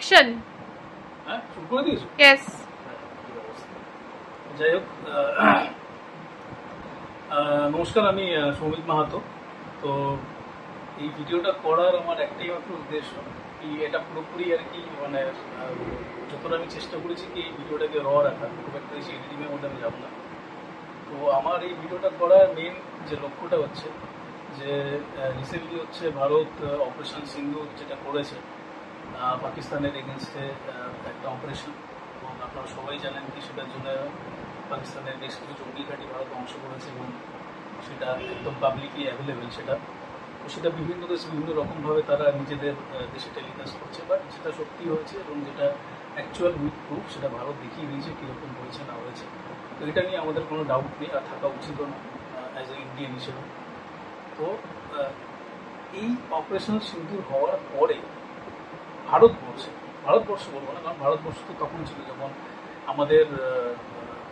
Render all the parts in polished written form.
Action. হ্যাঁ, শুরু করে দিয়েছো? ইয়েস। যাই হোক, নমস্কার, আমি সৌমিক মাহাতো। তো এই ভিডিওটা করার আমার একটাই মাত্র উদ্দেশ্য, কি এটা পুরোপুরি আর কি মানে যতটা আমি চেষ্টা করেছি কি এই ভিডিওটাকে রাখা, খুব একটা বেশি এডিটিংয়ের মধ্যে আমি যাবো না। তো আমার এই ভিডিওটা করার মেন যে লক্ষ্যটা হচ্ছে যে রিসেন্টলি হচ্ছে ভারত অপারেশন সিন্ধু যেটা করেছে পাকিস্তানের এগেনস্টে একটা অপারেশন, এবং আপনারা সবাই জানেন কি সেটার জন্য পাকিস্তানের বেশ কিছু জঙ্গি ঘাঁটি ভারত ধ্বংস করেছে, এবং সেটা একদম পাবলিকলি অ্যাভেলেবেল। সেটা বিভিন্ন দেশ বিভিন্ন রকমভাবে তারা নিজেদের দেশে টেলিকাস্ট করছে, বাট যেটা সত্যি হয়েছে এবং যেটা অ্যাকচুয়াল উইথ প্রুফ সেটা ভারত দেখিয়ে দিয়েছে কীরকম হয়েছে না হয়েছে। তো এটা নিয়ে আমাদের কোনো ডাউট নেই, আর থাকা উচিতও না অ্যাজ এ ইন্ডিয়ান হিসেবে। তো এই অপারেশন সিন্ধুর হওয়ার পরে ভারতবর্ষ বলবো না, কারণ ভারতবর্ষ তো তখন ছিল যখন আমাদের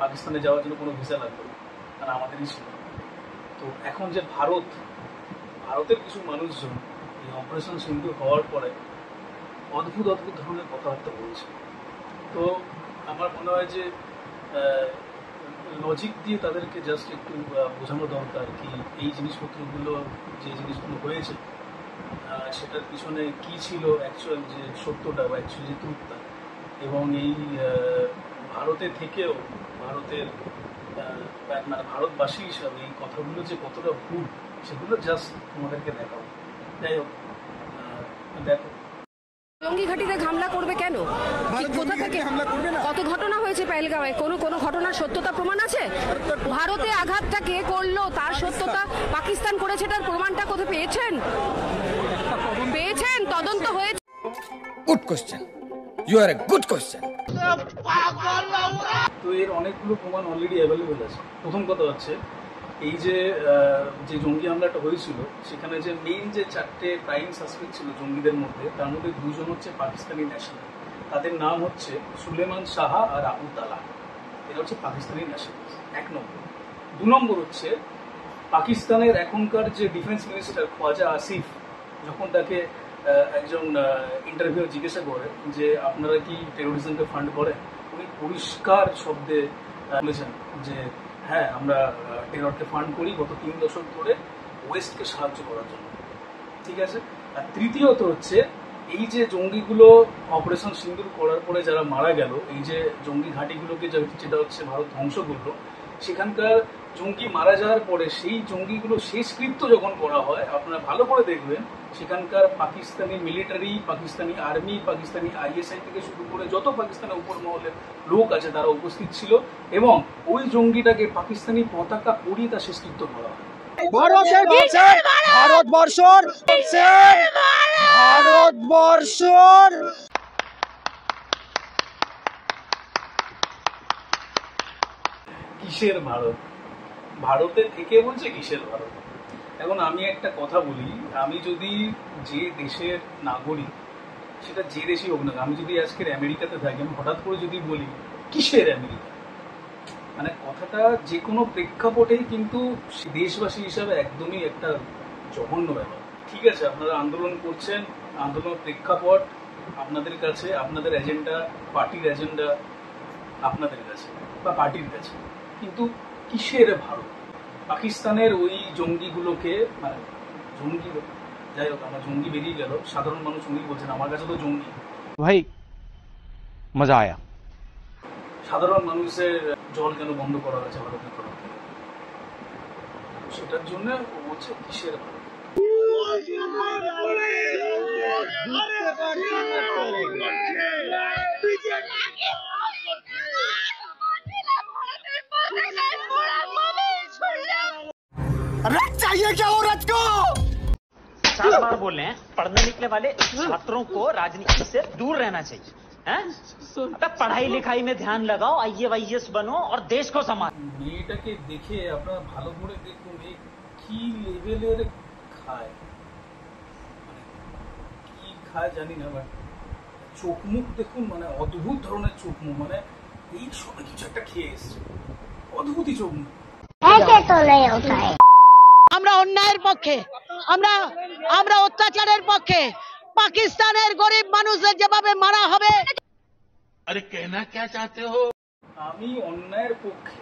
পাকিস্তানে যাওয়ার জন্য কোনো ভিসা লাগতো না, কারণ আমাদেরই ছিল। তো এখন যে ভারতের কিছু মানুষজন এই অপারেশন সিন্ধু হওয়ার পরে অদ্ভুত ধরনের কথাবার্তা বলছে। তো আমার মনে হয় যে লজিক দিয়ে তাদেরকে জাস্ট একটু বোঝানো দরকার কি এই জিনিসপত্রগুলো, যে জিনিসগুলো হয়েছে সেটার পিছনে কি ছিল অ্যাকচুয়াল যে সত্যটা বা অ্যাকচুয়াল যে ট্রুথটা, এবং এই ভারতে থেকেও ভারতের মানে ভারতবাসী হিসাবে এই কথাগুলো যে কতটা ভুল সেগুলো জাস্ট তোমাদেরকে দেখাবো। যাই হোক, দেখো জঙ্গি ঘাঁটিতে হামলা করবে কেন? কোথা থেকে হামলা করবে না? কত ঘটনা হয়েছে পেহেলগাঁওয়ে, কোনো ঘটনার সত্যতা প্রমাণ আছে? ভারতে আঘাতটা কে করলো তার সত্যতা পাকিস্তান করেছে, তার প্রমাণটা কোথায় পেয়েছেন? তদন্ত হয়েছে। Good question, you are a good question. তো এর অনেকগুলো প্রমাণ অলরেডি অ্যাভেলেবেল আছে। প্রথম কথা হচ্ছে এই যে জঙ্গি হামলাটা হয়েছিল সেখানে যে মেইন যে 4টে প্রাইম সাসপেক্ট ছিল জঙ্গিদের মধ্যে, তার মধ্যে 2জন হচ্ছে পাকিস্তানি ন্যাশনাল। তাদের নাম হচ্ছে সুলেমান শাহা আর আবু তালা। এরা হচ্ছে পাকিস্তানি ন্যাশনাল, 1 নম্বর। 2 নম্বর হচ্ছে পাকিস্তানের এখনকার যে ডিফেন্স মিনিস্টার খোয়াজা আসিফ, যখন তাকে একজন ইন্টারভিউ জিজ্ঞাসা করে যে আপনারা কি টেরোরিজমকে ফান্ড করেন, উনি পরিষ্কার শব্দে বলেছেন যে হ্যাঁ, আমরা টেররকে ফান্ড করি গত 3 দশক ধরে ওয়েস্টকে সাহায্য করার জন্য। ঠিক আছে। আর তৃতীয়ত হচ্ছে এই যে জঙ্গিগুলো অপারেশন সিন্দুর করার পরে যারা মারা গেল, এই যে জঙ্গি ঘাঁটিগুলোকে যেটা হচ্ছে ভারত ধ্বংস করলো, সেখানকার জঙ্গি মারা যাওয়ার পরে সেই জঙ্গিগুলো শেষকৃত্য যখন করা হয়, আপনারা ভালো করে দেখবেন সেখানকার Pakistani military, Pakistani army, Pakistani ISI থেকে শুরু করে যত পাকিস্তানের উপর মহলের লোক আছে তারা উপস্থিত ছিল, এবং ওই জঙ্গিটাকে পাকিস্তানি পতাকা পরিয়ে তার শেষকৃত্য করা হয়। ভারতবর্ষর কিসের ভারত? ভারতে থেকে বলছে কিসের ভারত? এখন আমি একটা কথা বলি, আমি যদি যে দেশের নাগরিক, সেটা যে দেশই হোক না, আমি যদি আজকের আমেরিকাতে থাকি, আমি হঠাৎ করে যদি বলি কিসের আমেরিকা, মানে কথাটা যে কোনো প্রেক্ষাপটেই কিন্তু দেশবাসী হিসাবে একদমই একটা জঘন্য ব্যাপার। ঠিক আছে, আপনারা আন্দোলন করছেন, আন্দোলনের প্রেক্ষাপট আপনাদের কাছে, আপনাদের এজেন্ডা, পার্টির এজেন্ডা আপনাদের কাছে বা পার্টির কাছে, কিন্তু কিসের ভারত? পাকিস্তানের ওই জঙ্গিগুলোকে, মানে জঙ্গি, যাই হোক আমার জঙ্গি বেরিয়ে গেল, সাধারণ মানুষ উনি বলছেন আমার কাছে তো জঙ্গি ভাই মজা আয়া। সাধারণ মানুষের জল কেন বন্ধ করা হয়েছে ভারতের তরফ থেকে, সেটার জন্য ও বলছে কিসের ভারত। रथ चाहिए क्या औरत को? 7 बार बोल रहे हैं, पढ़ने लिखने वाले छात्रों को राजनीति से दूर रहना चाहिए। अबे पढ़ाई लिखाई में ध्यान लगाओ, IAS बनो और देश को संभालो। মেয়েটাকে দেখে আপনারা ভালো করে দেখুন এই কি লেভেলের খায়, মানে কি খায় জানি না, বাট চোখ মুখ দেখুন, মানে অদ্ভুত ধরনের চোখ মুখ, মানে এই সময় কিছু একটা খেয়ে এসছে, অদ্ভুতই চোখ মুখ। আমরা অন্যায়ের পক্ষে, আমরা অত্যাচারের পক্ষে, পাকিস্তানের গরিব মানুষদের যেভাবে মারা হবে। আমি অন্যায়ের পক্ষে,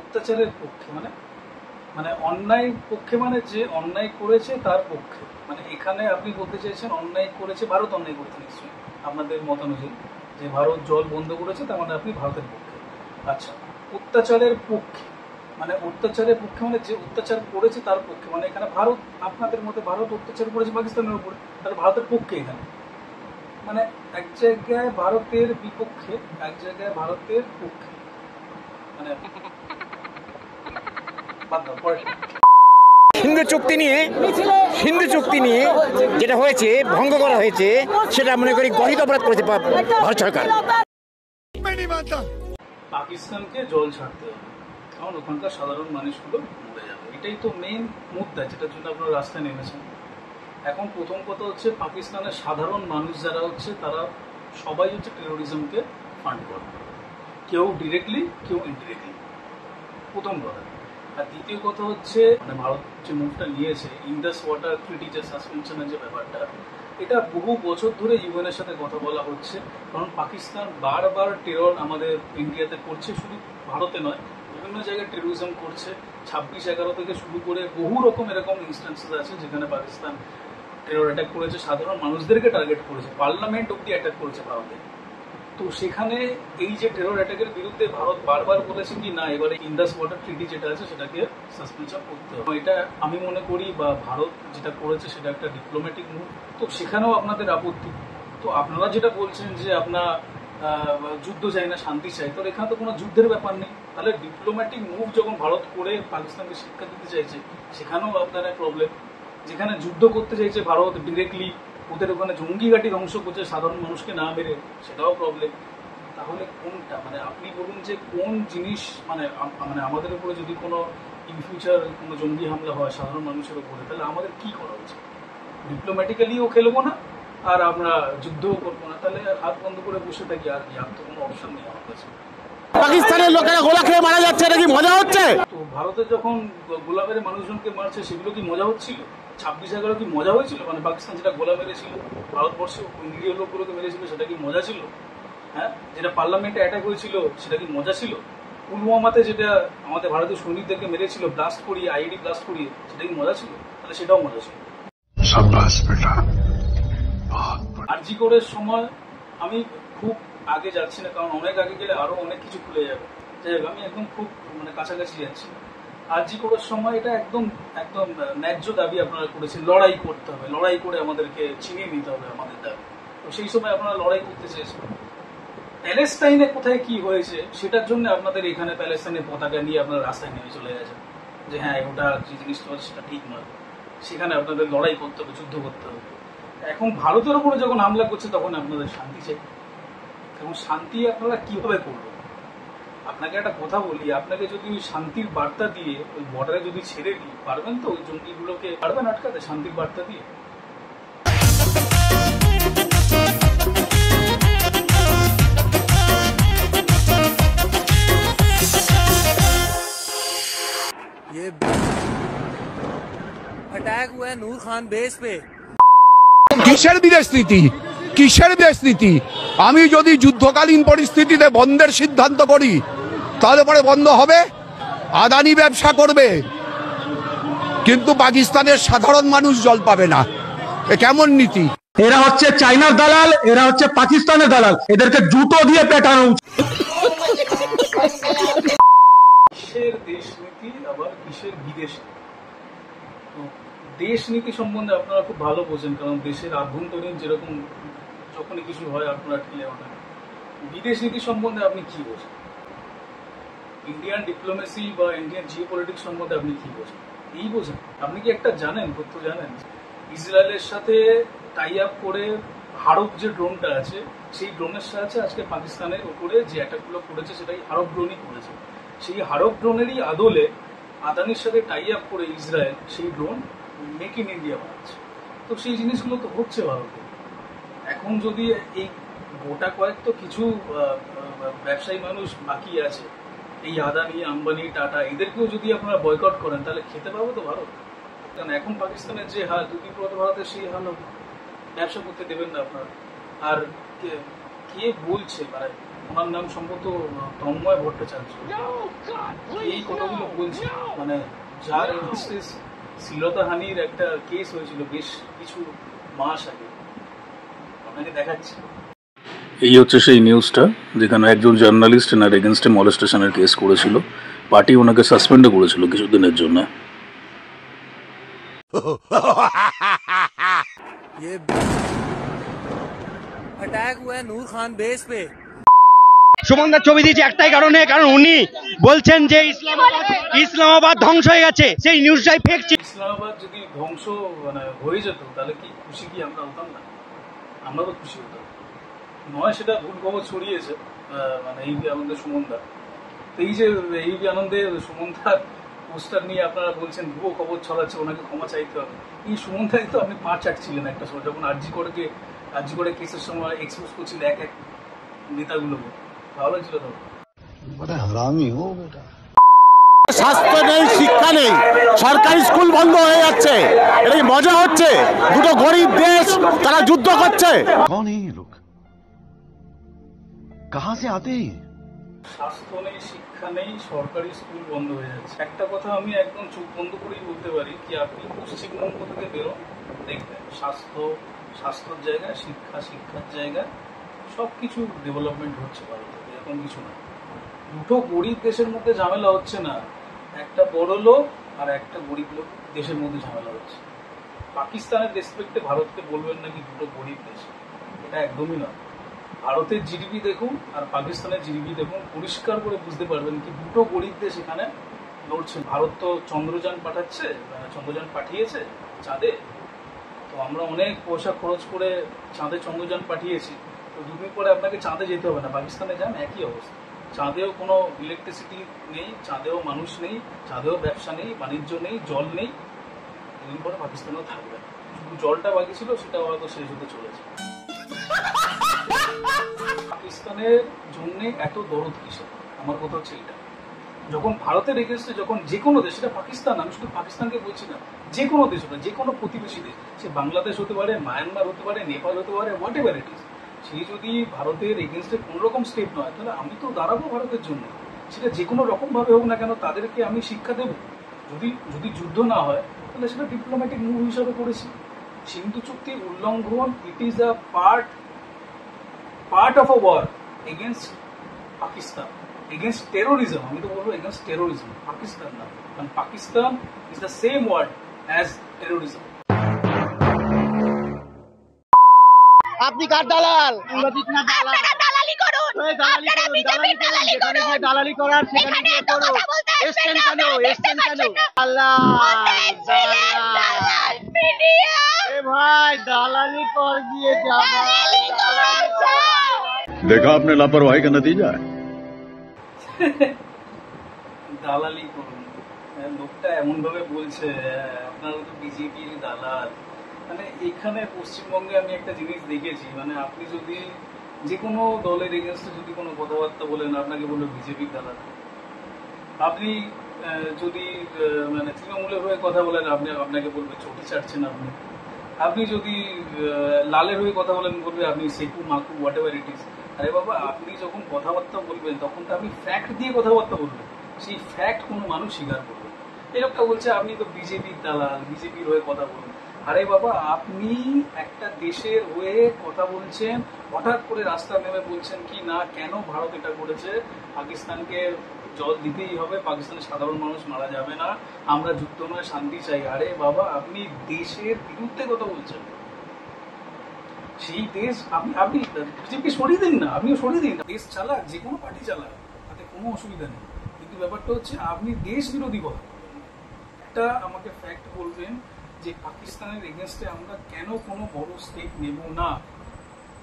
অত্যাচারের পক্ষে, মানে অন্যায় পক্ষে, মানে যে অন্যায় করেছে তার পক্ষে। মানে এখানে আপনি বলতে চাইছেন অন্যায় করেছে ভারত, অন্যায় করেছে নিশ্চয়ই আপনাদের মতানুযায়ী, যে ভারত জল বন্ধ করেছে, তার মানে আপনি ভারতের পক্ষে। আচ্ছা, অত্যাচারের পক্ষে, মানে অত্যাচারের পক্ষে মানে যে অত্যাচার করেছে তার পক্ষে। মানে এখানে ভারত, আপনাদের মধ্যে ভারত অত্যাচার করেছে পাকিস্তানের উপরে, তাহলে ভারতের পক্ষে এখানে। মানে এক জায়গায় ভারতের বিপক্ষে, এক জায়গায় ভারতের পক্ষে, মানে বাদ দাও, পরে। হিন্দু চুক্তি নিয়ে যেটা হয়েছে, ভঙ্গ করা হয়েছে, সেটা মনে করি গণিত অপরাধ করেছে ভারত সরকার। পাকিস্তানকে জল ছাড়তে হবে, কারণ ওখানকার সাধারণ মানুষগুলো মরে যাবে। এটাই তো মেইন মুদ্রা, যেটার জন্য আপনারা রাস্তায় নেমেছেন। এখন প্রথম কথা হচ্ছে, পাকিস্তানের সাধারণ মানুষ যারা হচ্ছে, তারা সবাই হচ্ছে টেরোরিজমকে ফান্ড করে, কেউ ডিরেক্টলি, কেউ ইনডিরেক্টলি, প্রথম কথা। আর দ্বিতীয় কথা হচ্ছে, মানে ভারত যে মুভটা নিয়েছে, ইন্ডাস ওয়াটার ট্রিটি যে সাসপেনশনের যে ব্যাপারটা, এটা বহু বছর ধরে ইউএনের সাথে কথা বলা হচ্ছে। কারণ পাকিস্তান বারবার টেরর আমাদের ইন্ডিয়াতে করছে, শুধু ভারতে নয়, বিভিন্ন জায়গায় টেরোরিজম করছে। 26/11 থেকে শুরু করে বহু রকম এরকম ইনস্ট্যান্সেস আছে যেখানে পাকিস্তান টেরর অ্যাটাক করেছে, সাধারণ মানুষদেরকে টার্গেট করেছে, পার্লামেন্ট অব্দি অ্যাটাক করেছে ভারতে। তো সেখানে এই যে টেরর অ্যাটাকের বিরুদ্ধে ভারত বারবার বলেছে কি না, এবারে ইন্ডাস ওয়াটার ট্রিটি যেটা আছে সেটাকে সাসপেনশন করতে হবে। এটা আমি মনে করি, বা ভারত যেটা করেছে সেটা একটা ডিপ্লোম্যাটিক মুভ। তো সেখানেও আপনাদের আপত্তি। তো আপনারা যেটা বলছেন যে আপনার যুদ্ধ চাই না, শান্তি চাই, তো এখানে তো কোনো যুদ্ধের ব্যাপার নেই। তাহলে ডিপ্লোম্যাটিক মুভ যখন ভারত করে পাকিস্তানকে শিক্ষা দিতে চাইছে, সেখানেও আপনাদের প্রবলেম। যেখানে যুদ্ধ করতে চাইছে ভারত ডিরেক্টলি, ওদের ওখানে জঙ্গি ঘাঁটি ধ্বংস করছে সাধারণ মানুষকে না মেরে, সেটাও প্রবলেম। তাহলে কোনটা, মানে আপনি বলুন যে কোন জিনিস, মানে আমাদের উপরে যদি কোনো ইন ফিউচার কোনো জঙ্গি হামলা হয় সাধারণ মানুষের উপরে, তাহলে আমাদের কি করা উচিত? ডিপ্লোম্যাটিক্যালিও খেলবো না, আর আমরা যুদ্ধও করবো না, তাহলে হাত বন্ধ করে বসে থাকি, আর কি? আর তো কোনো অপশন নেই আমার কাছে। পাকিস্তানের লোকেরা গোলা খেয়ে মারা যাচ্ছে, এটা কি মজা হচ্ছে? তো ভারতে যখন গোলা মেরে মানুষজনকে মারছে, সেগুলো কি মজা হচ্ছিল? 26/11 কি মজা হয়েছিল? মানে পাকিস্তান যেটা গোলা মেরেছিল, ভারতবর্ষে নিরীহ লোকগুলোকে মেরেছিল, সেটা কি মজা ছিল? হ্যাঁ, যেটা পার্লামেন্টে অ্যাটাক হয়েছিল, সেটা কি মজা ছিল? পুলওয়ামাতে যেটা আমাদের ভারতীয় সৈনিকদেরকে মেরেছিল ব্লাস্ট করিয়ে, আইডি ব্লাস্ট করিয়ে, সেটা কি মজা ছিল? তাহলে সেটাও মজা ছিল। আরজি করের সময় আমি খুব আগে যাচ্ছি না, কারণ অনেক আগে গেলে আরো অনেক কিছু খুলে যাবে। যাই হোক, আমি একদম খুব মানে কাছাকাছি যাচ্ছি। আরজি করার সময় এটা একদম একদম ন্যায্য দাবি আপনারা করেছেন, লড়াই করতে হবে, লড়াই করে আমাদেরকে ছিনিয়ে নিতে হবে আমাদের দাবি। তো সেই সময় আপনারা লড়াই করতে চেয়েছেন। প্যালেস্টাইনে কোথায় কি হয়েছে সেটার জন্য আপনাদের এখানে প্যালেস্টাইনের পতাকা নিয়ে আপনারা রাস্তায় নেমে চলে গেছেন, যে হ্যাঁ ওটা যে জিনিসটা হচ্ছে সেটা ঠিক নয়, সেখানে আপনাদের লড়াই করতে হবে, যুদ্ধ করতে হবে। এখন ভারতের উপরে যখন হামলা করছে, তখন আপনাদের শান্তি চাই। এখন শান্তি আপনারা কিভাবে করবেন? আপনাকে একটা কথা বলি, আপনাকে যদি ওই শান্তির বার্তা দিয়ে ওই বর্ডারে যদি ছেড়ে দিই, পারবেন তো ওই জঙ্গিগুলোকে? পারবেন আটকাতে শান্তির বার্তা দিয়ে? अटैक हुआ है नूर खान बेस पे। কিসের বিদেশ নীতি, কিসের দেশ নীতি? আমি যদি যুদ্ধকালীন পরিস্থিতিতে বন্ধের সিদ্ধান্ত করি, তাহলে পরে বন্ধ হবে, আদানি ব্যবসা করবে, কিন্তু পাকিস্তানের সাধারণ মানুষ জল পাবে না। এ কেমন নীতি? এরা হচ্ছে চায়নার দালাল, এরা হচ্ছে পাকিস্তানের দালাল, এদেরকে জুতো দিয়ে পেটানো উচিত। কিসের দেশ নীতি আবার কিসের বিদেশ নীতি? তো দেশ নীতি সম্বন্ধে আপনারা খুব ভালো বোঝেন, কারণ দেশের আভ্যন্তরীণ যেরকম যখনই কিছু হয় আপনারা ঠেলে ওঠেন। বিদেশ নীতি সম্বন্ধে আপনি কি বোঝেন? ইন্ডিয়ান ডিপ্লোমেসি বা ইন্ডিয়ান জিও পলিটিক্স সম্বন্ধে আপনি কি বোঝেন? এই বোঝেন? আপনি কি একটা জানেন, তথ্য জানেন, ইসরায়েলের সাথে টাই আপ করে হারব যে ড্রোনটা আছে, সেই ড্রোনের সাহায্যে আজকে পাকিস্তানের উপরে যে অ্যাটাকগুলো করেছে, সেটাই হারব ড্রোনই করেছে। সেই হারব ড্রোনেরই আদলে আদানির সাথে টাই আপ করে ইসরায়েল সেই ড্রোন মেক ইন ইন্ডিয়া বানাচ্ছে। তো সেই জিনিসগুলো তো হচ্ছে ভারতে। এখন যদি এই গোটা কয়েক তো কিছু ব্যবসায়ী মানুষ বাকি আছে, এই আদানি, আম্বানি, টাটা, এদেরকেও যদি আপনারা বয়কট করেন, তাহলে খেতে পাবো তো ভারত? কারণ এখন পাকিস্তানের যে হাল, দুদিন পর ভারতের সেই হাল হবে। ব্যবসা করতে দেবেন না আপনারা। আর কে বলছে, মানে ওনার নাম সম্ভবত তন্ময় ভট্টাচার্য, এই কথাগুলো বলছে, মানে যার এগেইনস্টে শ্লীলতাহানির একটা কেস হয়েছিল বেশ কিছু মাস আগে, আপনাকে দেখাচ্ছি। এই হচ্ছে সেই নিউজটা যেখানে একজন জার্নালিস্ট এনার এগেনস্টে মলেস্টেশনের কেস করেছিল, পার্টি ওনাকে সাসপেন্ডও করেছিল কিছুদিনের জন্য। ये अटैक हुआ है नूर खान बेस पे। সুমনদার ছবি দিয়েছে একটাই কারণে, কারণ উনি বলছেন যে ইসলামাবাদ ধ্বংস হয়ে গেছে, সেই নিউজটাই ফেক ছিল। ইসলামাবাদ যদি ধ্বংস মানে হয়ে যেত তাহলে কি খুশি কি আমরা হতাম না? আমরা তো খুশি হতাম নয়, সেটা ভুল খবর ছড়িয়েছে মানে এই আনন্দের সুমনদা। তো এই যে এই আনন্দের সুমনদার পোস্টার নিয়ে আপনারা বলছেন ভুয়ো খবর ছড়াচ্ছে, ওনাকে ক্ষমা চাইতে হবে। এই সুমনদাই তো আপনি পা চাটছিলেন একটা সময়, যখন আরজি করে কেসের সময় এক্সপোজ করছিল এক এক নেতাগুলোকে, ভালো ছিল তো। স্বাস্থ্য নেই, শিক্ষা নেই, সরকারি স্কুল বন্ধ হয়ে যাচ্ছে, এটা কি মজা হচ্ছে? দুটো গরিব দেশ, তারা যুদ্ধ করছে। স্বাস্থ্য নেই, শিক্ষা নেই, সরকারি স্কুল বন্ধ হয়ে যাচ্ছে। একটা কথা আমি একদম চোখ বন্ধ করেই বলতে পারি কি আপনি পশ্চিমবঙ্গ থেকে বেরোন, দেখবেন স্বাস্থ্যর জায়গায়, শিক্ষার জায়গায় সবকিছু ডেভেলপমেন্ট হচ্ছে ভারতে, এরকম কিছু না। দুটো গরিব দেশের মধ্যে ঝামেলা হচ্ছে না, একটা বড় লোক আর একটা গরিব লোক দেশের মধ্যে ঝামেলা হচ্ছে। পাকিস্তানের রেসপেক্টে ভারতকে বলবেন নাকি দুটো গরিব দেশ, এটা একদমই না। ভারতের জিডিপি দেখুন আর পাকিস্তানের জিডিপি দেখুন, পরিষ্কার করে বুঝতে পারবেন কি দুটো গরিব দেশ এখানে লড়ছে। ভারত তো চন্দ্রযান পাঠিয়েছে চাঁদে, তো আমরা অনেক পয়সা খরচ করে চাঁদে চন্দ্রযান পাঠিয়েছি, তো দুদিন পরে আপনাকে চাঁদে যেতে হবে না, পাকিস্তানে যান একই অবস্থা। চাঁদেও কোনো ইলেকট্রিসিটি নেই, চাঁদেও মানুষ নেই, চাঁদেও ব্যবসা নেই, বাণিজ্য নেই, জল নেই, দুদিন পরে পাকিস্তানেও থাকবে। শুধু জলটা বাকি ছিল, সেটাও হয়তো শেষ হতে চলেছে। পাকিস্তানের জন্য এত দরদ কিসের? আমার কথা হচ্ছে এটা, যখন ভারতের এগেন্স্টে যখন যে কোনো দেশ, সেটা পাকিস্তান, আমি শুধু পাকিস্তানকে বলছি না, যে কোনো দেশ হতে, যে কোনো প্রতিবেশী দেশ, সে বাংলাদেশ হতে পারে, মায়ানমার হতে পারে, নেপাল হতে পারে, হোয়াট এভার ইট ইজ, সে যদি ভারতের এগেন্স্টে কোনো রকম স্টেপ নয়, তাহলে আমি তো দাঁড়াবো ভারতের জন্য, সেটা যে কোনো রকম ভাবে হোক না কেন, তাদেরকে আমি শিক্ষা দেবো। যদি যুদ্ধ না হয় তাহলে সেটা ডিপ্লোম্যাটিক মুভ হিসাবে করেছি। সিন্ধু চুক্তি উল্লঙ্ঘন, it is a part of a war against Pakistan, against terrorism. আমি তো বলবো এগেনস্ট টেরোরিজম, পাকিস্তান না, কারণ Pakistan is the same word as terrorism. আপনি কার দালাল? দালালি করুন, দালালি করার সেখানে গিয়ে করুন। এসছেন কেন? আল্লাহ ভাই দালালি কর গিয়ে যাবা। देखा आपने लापरवाही का नतीजा है। দালালি করুন, লোকটা এমন ভাবে বলছে আপনারা তো বিজেপির দালাল। মানে এখানে পশ্চিমবঙ্গে আমি একটা জিনিস দেখেছি, মানে আপনি যদি যে কোনো দলের এগেনস্টে যদি কোনো কথাবার্তা বলেন, আপনাকে বললো বিজেপির দালাল। আপনি যদি মানে তৃণমূলের হয়ে কথা বলেন, আপনাকে বলবে চটি চাটছেন আপনি যদি লালের হয়ে কথা বলেন, বলবে আপনি সেকু মাকু হোয়াট এভার ইট ইজ। আরে বাবা, আপনি যখন কথাবার্তা বলবেন তখন তো আপনি ফ্যাক্ট দিয়ে কথাবার্তা বলবেন, সেই ফ্যাক্ট কোনো মানুষ স্বীকার করবে। এই লোকটা বলছে আপনি তো বিজেপির দালাল, বিজেপির হয়ে কথা বলবেন। আরে বাবা, আপনি একটা দেশের হয়ে কথা বলছেন, হঠাৎ করে রাস্তা নেমে বলছেন কি না কেন ভারত এটা করেছে, পাকিস্তানকে জল দিতেই হবে, পাকিস্তানের সাধারণ মানুষ মারা যাবে না, আমরা যুদ্ধ নয় শান্তি চাই। আরে বাবা, আপনি দেশের বিরুদ্ধে কথা বলছেন, সেই দেশ আপনি বিজেপি সরিয়ে দিন না, আপনিও সরিয়ে দিন, দেশ চালাক, যে কোনো পার্টি চালাক, তাতে কোনো অসুবিধা নেই। কিন্তু ব্যাপারটা হচ্ছে আপনি দেশ বিরোধী কথা বলবেন। একটা আমাকে ফ্যাক্ট বলবেন যে পাকিস্তানের এগেনস্টে আমরা কেন কোনো বড় স্টেপ নেব না,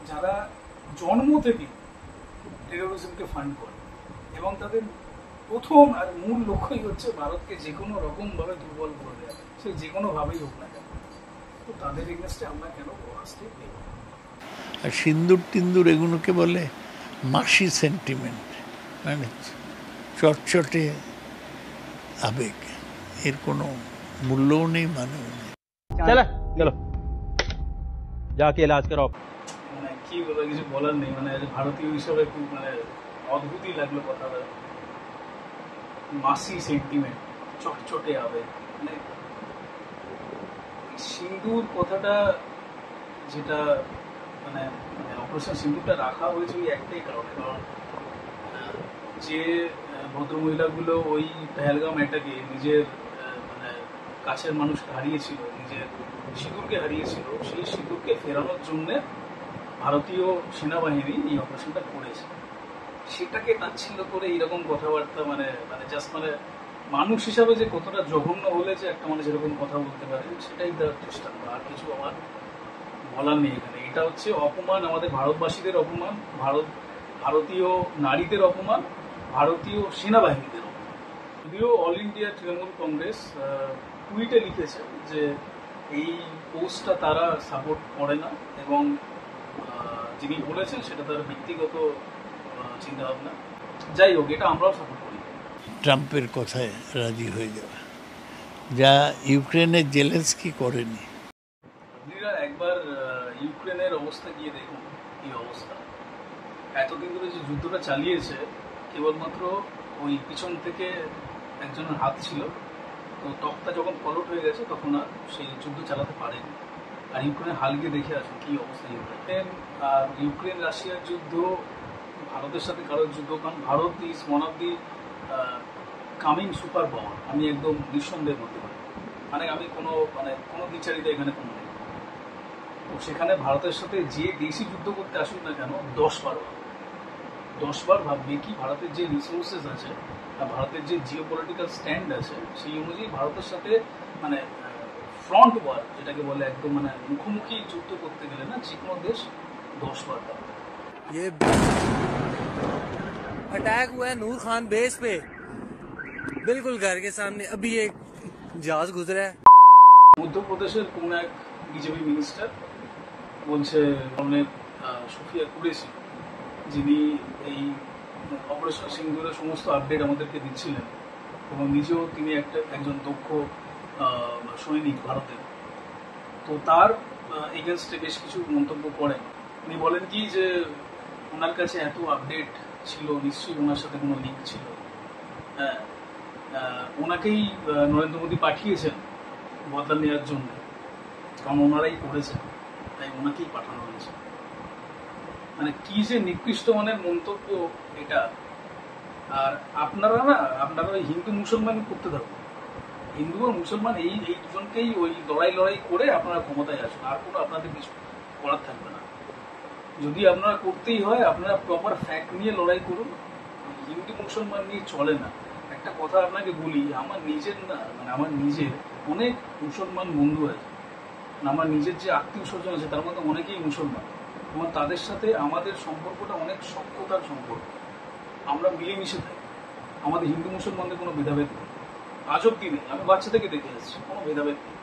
যারা জন্ম থেকে টেরোরিজমকে ফান্ড করে এবং তাদের প্রথম আর মূল লক্ষ্যই হচ্ছে ভারতকে যে কোনো রকম ভাবে দুর্বল করে দেওয়া, সে যে কোনো ভাবেই হোক না কেন। তো তাদের এগেনস্টে আমরা কেন বড় স্টেপ নেব? আর সিন্দুর টিন্দুর এগুলোকে বলে মাসি সেন্টিমেন্ট, মানে চটচটে আবেগ, এর কোনো মূল্যও নেই, মানেও নেই। চলো जाके इलाज कराओ। মানে কি বলবো, কিছু বলার নেই। মানে ভারতীয় হিসাবে খুব মানে অদ্ভুতই লাগলো কথাটা। মাসি সেন্টিমেন্ট, চটচটে আবেগ, মানে সিন্দুর কথাটা যেটা মানে অপারেশন সিন্দুরটা রাখা হয়েছে ওই একটাই কারণে, কারণ যে ভদ্রমহিলাগুলো ওই পেহেলগাম অ্যাটাকে নিজের মানে কাছের মানুষকে হারিয়েছিল, নিজের সিঁদুরকে হারিয়েছিল, সেই সিঁদুরকে ফেরানোর জন্য ভারতীয় সেনাবাহিনী এই অপারেশনটা করেছে। সেটাকে তাচ্ছিল্য করে এইরকম কথাবার্তা, মানে মানে জাস্ট মানে মানুষ হিসাবে যে কতটা জঘন্য হলে যে একটা মানুষ এরকম কথা বলতে পারে সেটাই দেওয়ার চেষ্টা করা, আর কিছু আমার বলার নেই এখানে। এটা হচ্ছে অপমান, আমাদের ভারতবাসীদের অপমান, ভারতীয় নারীদের অপমান, ভারতীয় সেনাবাহিনীদের অপমান। যদিও অল ইন্ডিয়া তৃণমূল কংগ্রেস টুইটে লিখেছে যে এই পোস্টটা তারা সাপোর্ট করে না, এবং যিনি বলেছেন সেটা তার ব্যক্তিগত চিন্তাভাবনা। যাই হোক, এটা আমরাও সাপোর্ট করি। ট্রাম্পের কথায় রাজি হয়ে যাওয়া, যা ইউক্রেনের জেলেনস্কি করেনি। আপনারা একবার ইউক্রেনের অবস্থা গিয়ে দেখুন কি অবস্থা। এতদিন ধরে যে যুদ্ধটা চালিয়েছে, কেবলমাত্র ওই পিছন থেকে একজনের হাত ছিল, তো তখনটা যখন পলট হয়ে গেছে তখন আর সেই যুদ্ধ চালাতে পারেনি। আর ইউক্রেনের হাল গিয়ে দেখে আসুন কি অবস্থা ইউক্রেন। আর ইউক্রেন রাশিয়ার যুদ্ধ ভারতের সাথে কারোর যুদ্ধ, কারণ Bharat is one of the coming super power. আমি একদম নিঃসন্দেহে বলতে পারি, মানে আমি কোনো বিচারিতা এখানে কোনো নেই। তো সেখানে ভারতের সাথে যে দেশই যুদ্ধ করতে আসুক না কেন 10 বার ভাববে কি ভারতের যে রিসোর্সেস আছে, ভারতের যে জিওপলিটিক্যাল স্ট্যান্ড আছে, সেই অনুযায়ী ভারতের সাথে মানে ফ্রন্ট ওয়ার যেটাকে বলে, একদম মানে মুখোমুখি যুদ্ধ করতে গেলে না যে কোনো দেশ 10 বার ভাববে। ये अटैक हुआ है नूर खान बेस पे, बिल्कुल घर के सामने। अभी एक जहाज गुजरा है। মধ্যপ্রদেশের কোন এক বিজেপি মিনিস্টার বলছে অনেক সুফিয়া কুরেশি, যিনি এই অপারেশন সিন্দুরের সমস্ত আপডেট আমাদেরকে দিচ্ছিলেন, এবং নিজেও তিনি একজন দক্ষ সৈনিক ভারতের, তো তার এগেনস্টে বেশ কিছু মন্তব্য করেন। উনি বলেন কি যে ওনার কাছে এত আপডেট ছিল, নিশ্চয়ই ওনার সাথে কোনো লিঙ্ক ছিল। হ্যাঁ, ওনাকেই নরেন্দ্র মোদী পাঠিয়েছেন বদলা নেওয়ার জন্য, কারণ ওনারাই করেছেন, তাই ওনাকেই পাঠানো হয়েছে। মানে কি যে নিকৃষ্ট মানের মন্তব্য এটা। আর আপনারা ওই হিন্দু মুসলমান করতে থাকুন, হিন্দু আর মুসলমান এই দুজনকেই ওই লড়াই করে আপনারা ক্ষমতায় আসুন, আর কোনো আপনাদের কিছু করার থাকবে না। যদি আপনারা করতেই হয় আপনারা প্রপার ফ্যাক্ট নিয়ে লড়াই করুন, হিন্দু মুসলমান নিয়ে চলে না। একটা কথা আপনাকে বলি, আমার নিজের না, মানে আমার নিজের অনেক মুসলমান বন্ধু আছে, আমার নিজের যে আত্মীয় স্বজন আছে তার মধ্যে অনেকেই মুসলমান, এবং তাদের সাথে আমাদের সম্পর্কটা অনেক সখ্যতার সম্পর্ক। আমরা মিলেমিশে থাকি, আমাদের হিন্দু মুসলমানদের কোনো ভেদাভেদ নেই, আজ অব্দি নেই। আমি বাচ্চা থেকে দেখে আসছি কোনো ভেদাভেদ নেই,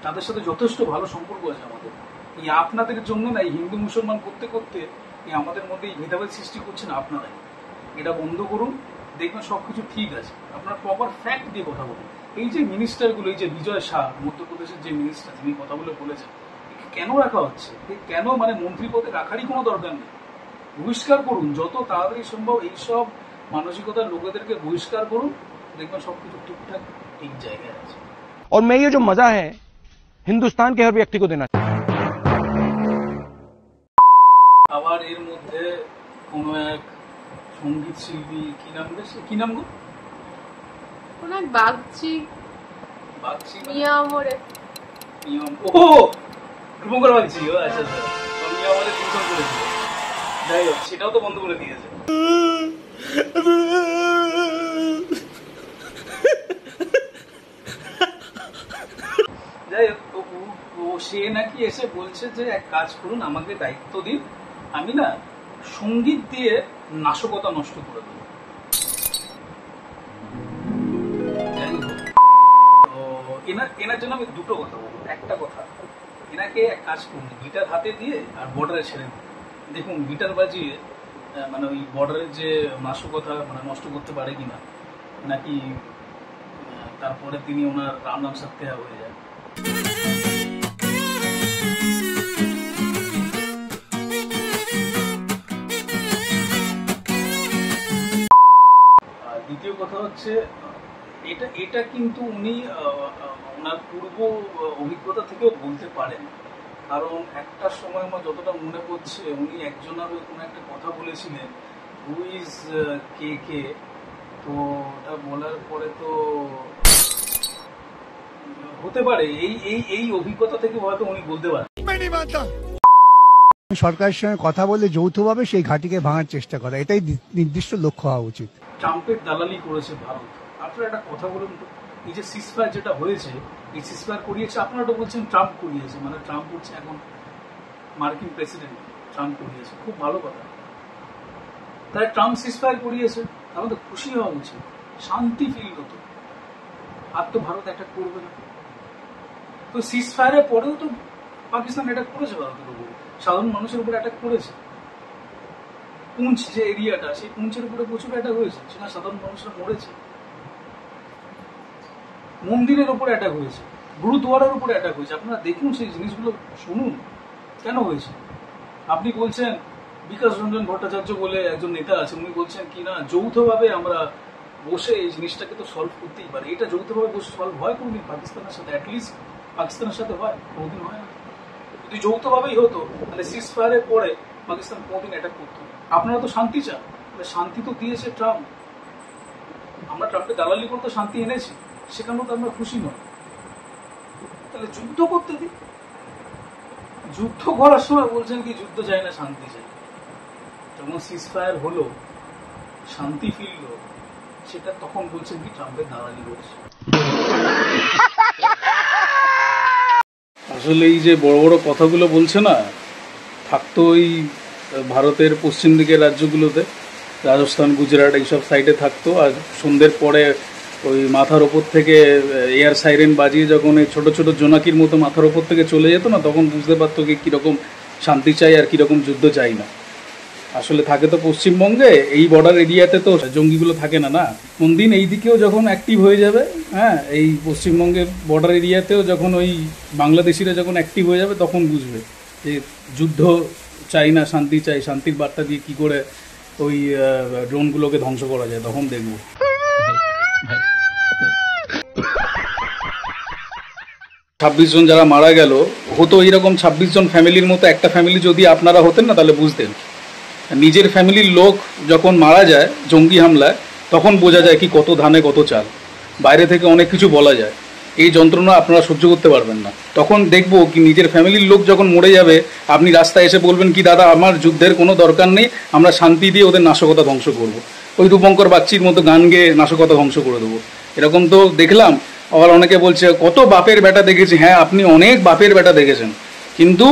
তাদের সাথে যথেষ্ট ভালো সম্পর্ক আছে আমাদের। এই আপনাদের জন্য না, এই হিন্দু মুসলমান করতে করতে এই আমাদের মধ্যে এই ভেদাভেদ সৃষ্টি করছেন আপনারাই। এটা বন্ধ করুন, দেখবেন সবকিছু ঠিক আছে। আপনারা প্রপার ফ্যাক্ট দিয়ে কথা বলুন। এই যে মিনিস্টারগুলো, এই যে বিজয় শাহ মধ্যপ্রদেশের যে মিনিস্টার, যিনি কথাগুলো বলেছেন, কেন রাখা হচ্ছে, কেন মানে মন্ত্রী পদে রাখারই কোনো দরকার নেই। বহিষ্কার করুন যত তাড়াতাড়ি সম্ভব, এইসব মানসিকতার লোকেদেরকে বহিষ্কার করুন, দেখবেন সবকিছু ঠিকঠাক ঠিক জায়গায় আছে। और मैं ये जो मजा है हिंदुस्तान के हर व्यक्ति को देना। আবার এর মধ্যে কোনো এক সঙ্গীত শিল্পী, কি নাম গো? কোন এক বাগচি মিয়ামরে ও রূপঙ্কর বাগচি, ও আচ্ছা আচ্ছা, মিয়ামরে টিউশন করেছিল। যাই হোক, সেটাও তো বন্ধ করে দিয়েছে। যাই হোক, সে নাকি এসে বলছে যে এক কাজ করুন, আমাকে দায়িত্ব দিন, আমি না সঙ্গীত দিয়ে নাশকতা নষ্ট করে দেব। তো এনার জন্য আমি দুটো কথা বলবো। একটা কথা, এনাকে এক কাজ করুন, গিটার হাতে দিয়ে আর বর্ডারে ছেড়ে দিন, দেখুন গিটার বাজিয়ে মানে ওই বর্ডারের যে নাশকতা মানে নষ্ট করতে পারে কিনা, নাকি তারপরে তিনি ওনার রাম নাম সত্যা হয়ে যায়। হচ্ছে এটা কিন্তু উনি ওনার পূর্ব অভিজ্ঞতা থেকেও বলতে পারেন, কারণ একটা সময় আমার যতটা মনে পড়ছে উনি একজনের কোনো একটা কথা বলেছিলেন হু ইজ কে কে, তো ওটা বলার পরে তো হতে পারে এই অভিজ্ঞতা থেকে হয়তো উনি বলতে পারেন। সরকারের সঙ্গে কথা বলে যৌথভাবে সেই ঘাঁটিকে ভাঙার চেষ্টা করা, এটাই নির্দিষ্ট লক্ষ্য হওয়া উচিত। ট্রাম্পের দালালি করেছে ভারত। আপনারা একটা কথা বলুন তো, এই যে সিজফায়ার যেটা হয়েছে, এই সিজফায়ার করিয়েছে আপনারা তো বলছেন ট্রাম্প করিয়েছে, মানে ট্রাম্প হচ্ছে এখন মার্কিন প্রেসিডেন্ট, ট্রাম্প করিয়েছে, খুব ভালো কথা। তাই ট্রাম্প সিজফায়ার করিয়েছে, আমাদের খুশি হওয়া উচিত, শান্তি ফিল হতো, আর তো ভারত অ্যাটাক করবে না। তো সিজফায়ারের পরেও তো পাকিস্তান অ্যাটাক করেছে ভারতের উপরে, সাধারণ মানুষের উপরে অ্যাটাক করেছে। পুঞ্চ যে এরিয়াটা, সেই পুঞ্চের উপরে প্রচুর অ্যাটাক হয়েছে, সেখানে সাধারণ মানুষরা মরেছে। মন্দিরের উপরে অ্যাটাক হয়েছে, গুরুদুয়ারার উপরে অ্যাটাক হয়েছে। আপনারা দেখুন সেই জিনিসগুলো, শুনুন কেন হয়েছে। আপনি বলছেন বিকাশ রঞ্জন ভট্টাচার্য বলে একজন নেতা আছে, উনি বলছেন কি না যৌথভাবে আমরা বসে এই জিনিসটাকে তো সলভ করতেই পারি। এটা যৌথভাবে বসে সলভ হয় কোনদিন পাকিস্তানের সাথে? অ্যাটলিস্ট পাকিস্তানের সাথে হয়? কোনদিন হয় না। যদি যৌথভাবেই হতো তাহলে সিজফায়ারের পরে পাকিস্তান কোনদিন অ্যাটাক করতো? আপনারা তো শান্তি চান, শান্তি তো দিয়েছে ট্রাম্প। আমরা ট্রাম্পের দালালি করতে শান্তি এনেছি, সেখানেও তো আমরা খুশি নই। তাহলে যুদ্ধ করতে দিই। যুদ্ধ করার সময় বলছেন কি যুদ্ধ চাই না, শান্তি চাই। যখন সিজফায়ার হলো, শান্তি ফিরলো, সেটা তখন বলছেন কি ট্রাম্পের দালালি করছে। আসলে এই যে বড় বড় কথাগুলো বলছে না, থাকতো ওই ভারতের পশ্চিম দিকের রাজ্যগুলোতে, রাজস্থান, গুজরাট এইসব সাইডে থাকতো, আর সন্ধ্যের পরে ওই মাথার ওপর থেকে এয়ার সাইরেন বাজিয়ে যখন এই ছোটো ছোটো জোনাকির মতো মাথার ওপর থেকে চলে যেত না, তখন বুঝতে পারতো কি কীরকম শান্তি চাই আর কীরকম যুদ্ধ চাই না। আসলে থাকে তো পশ্চিমবঙ্গে, এই বর্ডার এরিয়াতে তো জঙ্গিগুলো থাকে না। কোন দিন এই দিকেও যখন অ্যাক্টিভ হয়ে যাবে, হ্যাঁ, এই পশ্চিমবঙ্গের বর্ডার এরিয়াতেও যখন ওই বাংলাদেশিরা যখন অ্যাক্টিভ হয়ে যাবে, তখন বুঝবে যে যুদ্ধ চাই না, শান্তি চাই, শান্তির বার্তা দিয়ে কি করে ওই ড্রোনগুলোকে ধ্বংস করা যায়, তখন দেখব। 26 জন যারা মারা গেল, হতো এইরকম 26 জন ফ্যামিলির মতো একটা ফ্যামিলি যদি আপনারা হতেন না, তাহলে বুঝতেন। নিজের ফ্যামিলির লোক যখন মারা যায় জঙ্গি হামলায়, তখন বোঝা যায় কি কত ধানে কত চাল। বাইরে থেকে অনেক কিছু বলা যায়, এই যন্ত্রণা আপনারা সহ্য করতে পারবেন না। তখন দেখবো কি নিজের ফ্যামিলির লোক যখন মরে যাবে, আপনি রাস্তায় এসে বলবেন কি দাদা আমার যুদ্ধের কোনো দরকার নেই, আমরা শান্তি দিয়ে ওদের নাশকতা ধ্বংস করব। ওই রূপঙ্কর বাগচির মতো গান গেয়ে নাশকতা ধ্বংস করে দেবো। এরকম তো দেখলাম। আবার অনেকে বলছে কত বাপের বেটা দেখেছি। হ্যাঁ, আপনি অনেক বাপের বেটা দেখেছেন, কিন্তু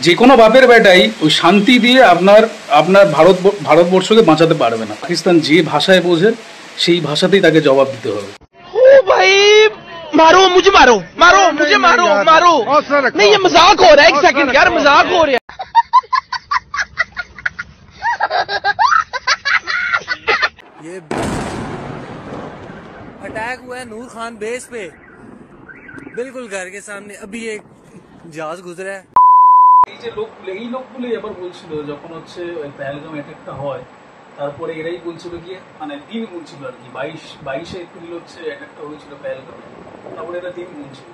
যে কোনো বাপের বেটাই ওই শান্তি দিয়ে আপনার ভারতবর্ষকে বাঁচাতে পারবে না। পাকিস্তান যে ভাষায় বোঝে সেই ভাষাতেই তাকে জবাব দিতে হবে। मारो मुझे, मारो मारो मुझे, मारो मारो। नहीं, ये मजाक हो रहा है, एक सेकंड यार, मजाक हो रहा है। ये अटैक हुआ है नूर खान बेस पे, बिल्कुल घर के सामने। अभी एक जहाज गुजरा है। এই লোকগুলোই এবার বলছিল যখন হচ্ছে ওই পেহেলগাম অ্যাটাকটা হয়, তারপরে এরাই বলছিল কি, মানে দিন গুনছিল আর কি, 22শে এপ্রিল হচ্ছে অ্যাটাকটা হয়েছিল পেহেলগামে। তারপরে এরা দিন গুনছিল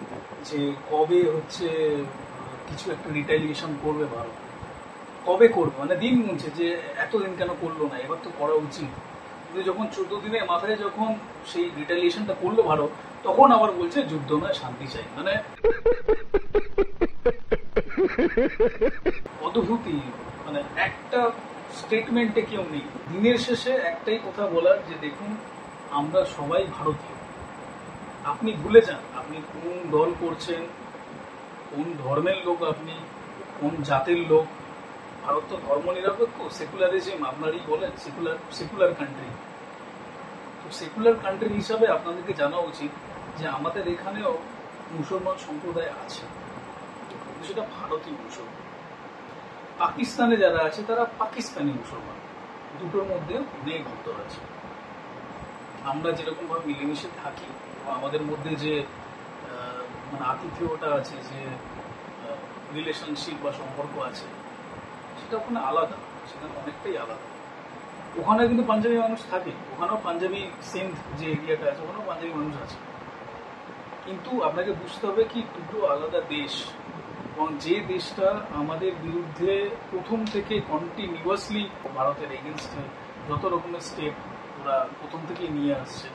যে কবে হচ্ছে কিছু একটা রিটালিয়েশন করবে ভারত, কবে করবে, মানে দিন গুনছে যে এতদিন কেন করলো না, এবার তো করা উচিত। কিন্তু যখন 14 দিনের মাথায় যখন সেই রিটালিয়েশনটা করলো ভারত, তখন আবার বলছে যুদ্ধ নয়, শান্তি চাই। মানে অদ্ভুতই, মানে একটা স্টেটমেন্টে কেউ নেই। দিনের শেষে একটাই কথা বলার যে দেখুন আমরা সবাই ভারতীয়। আপনি ভুলে যান আপনি কোন দল করছেন, কোন ধর্মের লোক, আপনি কোন জাতের লোক। ভারত তো ধর্ম নিরপেক্ষ, সেকুলারিজম আপনারই বলেন, সেকুলার কান্ট্রি। তো সেকুলার কান্ট্রি হিসাবে আপনাদেরকে জানা উচিত যে আমাদের এখানেও মুসলমান সম্প্রদায় আছে, সেটা ভারতীয় মুসলমান। পাকিস্তানে যারা আছে তারা পাকিস্তানি মুসলমান, দুটোর মধ্যে অনেক অন্তর আছে। আমরা যেরকম ভাবে মিলেমিশে থাকি, আমাদের মধ্যে যে মানে আতিথেয়তা আছে, যে রিলেশনশিপ বা সম্পর্ক আছে, সেটা ওখানে আলাদা, সেখানে অনেকটাই আলাদা। ওখানে কিন্তু পাঞ্জাবি মানুষ থাকে, ওখানেও পাঞ্জাবি সিন্ধ যে এরিয়াটা আছে ওখানেও পাঞ্জাবি মানুষ আছে, কিন্তু আপনাকে বুঝতে হবে কি দুটো আলাদা দেশ। এবং যে দেশটা আমাদের বিরুদ্ধে প্রথম থেকে কন্টিনিউয়াসলি ভারতের এগেনস্টে যত রকমের স্টেপ ওরা প্রথম থেকে নিয়ে আসছে,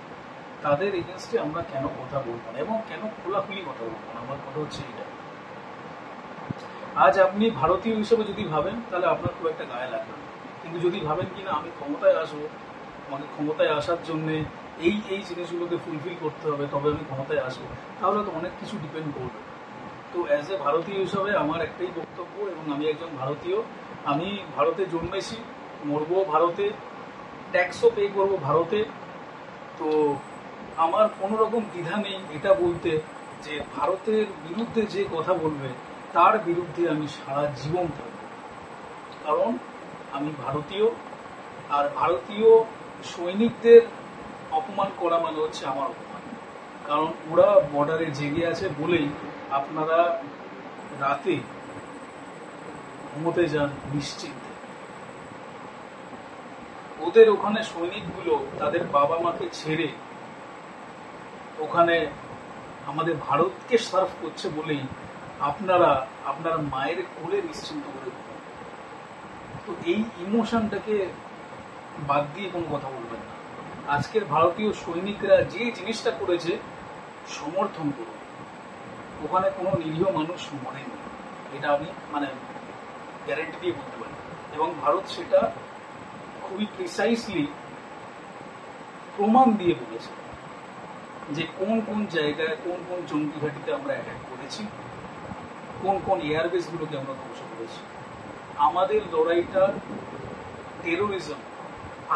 তাদের এগেনস্টে আমরা কেন কথা বলবো না এবং কেন খোলাখুলি কথা বলবো না? আমার কথা হচ্ছে এটা। আজ আপনি ভারতীয় হিসেবে যদি ভাবেন তাহলে আপনার খুব একটা গায়ে লাগবে না, কিন্তু যদি ভাবেন কিনা আমি ক্ষমতায় আসবো, আমাকে ক্ষমতায় আসার জন্যে এই এই জিনিসগুলোকে ফুলফিল করতে হবে তবে আমি ক্ষমতায় আসবো, তাহলে তো অনেক কিছু ডিপেন্ড করবে। তো অ্যাজ এ ভারতীয় হিসাবে আমার একটাই বক্তব্য, এবং আমি একজন ভারতীয়, আমি ভারতে জন্মেছি, মরবো ভারতে, ট্যাক্সও পে করবো ভারতে। তো আমার কোনো রকম দ্বিধা নেই এটা বলতে যে ভারতের বিরুদ্ধে যে কথা বলবে তার বিরুদ্ধে আমি সারা জীবন থাকব, কারণ আমি ভারতীয়। আর ভারতীয় সৈনিকদের অপমান করা মানে হচ্ছে আমার অপমান, কারণ ওরা বর্ডারে জেগে আছে বলেই আপনারা রাতে ঘুমোতে যান নিশ্চিন্তে। ওদের ওখানে সৈনিকগুলো তাদের বাবা মাকে ছেড়ে ওখানে আমাদের ভারতকে সার্ভ করছে বলেই আপনারা আপনার মায়ের কোলে নিশ্চিন্ত করে ঘুমান। তো এই ইমোশনটাকে বাদ দিয়ে কোনো কথা বলবেন না। আজকের ভারতীয় সৈনিকরা যে জিনিসটা করেছে সমর্থন করুন, ওখানে কোনো নিরীহ মানুষ মরেনি, এটা আমি গ্যারান্টি দিয়ে বলতে পারি। এবং ভারত সেটা খুবই প্রিসাইসলি প্রমাণ দিয়ে বলেছে যে কোন কোন জায়গায় কোন কোন জঙ্গি ঘাঁটিতে আমরা অ্যাটাক করেছি, কোন কোন এয়ারবেসগুলোকে আমরা ধ্বংস করেছি। আমাদের লড়াইটা টেরোরিজম,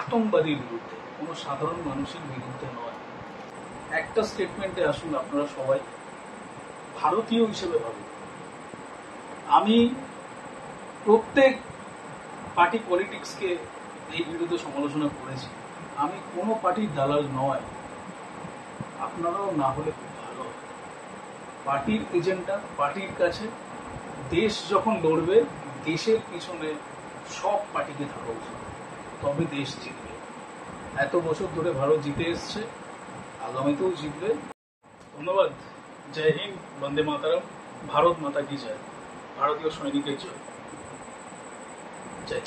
আতঙ্কবাদীর বিরুদ্ধে, কোনো সাধারণ মানুষের বিরুদ্ধে নয়। একটা স্টেটমেন্টে আসুন আপনারা সবাই ভারতীয় হিসেবে ভাবেন। আমি প্রত্যেক পার্টি পলিটিক্সকে এই ভিডিওতে সমালোচনা করেছি, আমি কোনো পার্টির দালাল নয়, আপনারাও না হলে খুব ভালো। পার্টির এজেন্ডা পার্টির কাছে, দেশ যখন লড়বে দেশের পিছনে সব পার্টিকে থাকা উচিত, তবে দেশ জিতবে। এত বছর ধরে ভারত জিতে এসছে, আগামীতেও জিতবে। ধন্যবাদ। জয় হিন্দ, বন্দে মাতারাম, ভারত মাতা কি জয়, ভারতীয় সৈনিকের জয়। জয়।